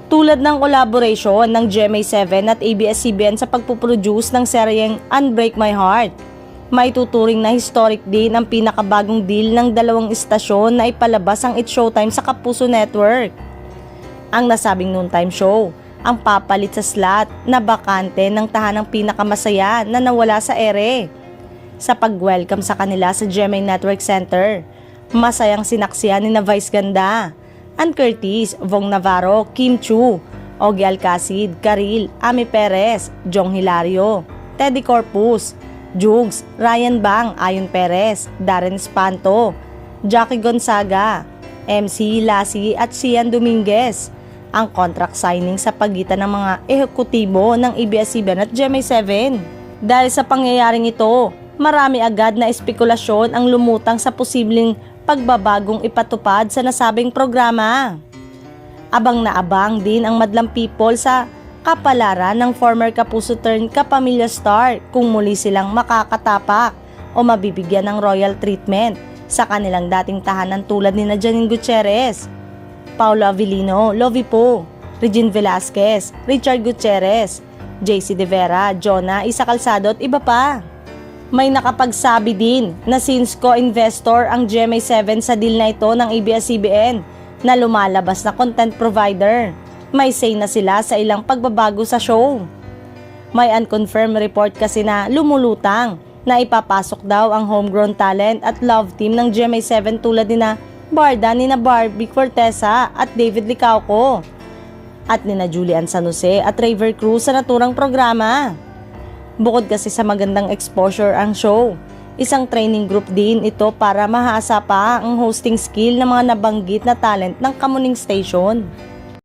Tulad ng collaboration ng GMA7 at ABS-CBN sa pagpuproduce ng seryeng Unbreak My Heart. May tuturing na historic din ang pinakabagong deal ng dalawang istasyon na ipalabas ang It's Showtime sa Kapuso Network. Ang nasabing noontime show, ang papalit sa slot na bakante ng tahanang pinakamasaya na nawala sa ere. Sa pag-welcome sa kanila sa GMA Network Center, masayang sinaksihan ni na Vice Ganda, Ann Curtis, Vong Navarro, Kim Chu, Ogie Alcacid, Karil, Ami Perez, Jong Hilario, Teddy Corpus, Jugs, Ryan Bang, Ayon Perez, Darren Espanto, Jackie Gonzaga, MC Lassie at Sian Dominguez. Ang contract signing sa pagitan ng mga ehekutibo ng ABS-CBN at GMA7. Dahil sa pangyayaring ito, marami agad na espekulasyon ang lumutang sa posibleng pagbabagong ipatupad sa nasabing programa. Abang na abang din ang madlang people sa kapalaran ng former Kapuso turn Kapamilya star kung muli silang makakatapak o mabibigyan ng royal treatment sa kanilang dating tahanan tulad ni Janine Gutierrez, Paolo Avellino, Lovie Poe, Regine Velasquez, Richard Gutierrez, JC De Vera, Jonah, Isa Calzado at iba pa. May nakapagsabi din na since co-investor ang GMA7 sa deal na ito ng ABS-CBN na lumalabas na content provider, may say na sila sa ilang pagbabago sa show. May unconfirmed report kasi na lumulutang na ipapasok daw ang homegrown talent at love team ng GMA7 tulad ni na Barda, ni na Barbie Cortesa at David Licauco at ni na Julian San Jose at Raver Cruz sa naturang programa. Bukod kasi sa magandang exposure ang show, isang training group din ito para mahasa pa ang hosting skill ng mga nabanggit na talent ng Kamuning Station.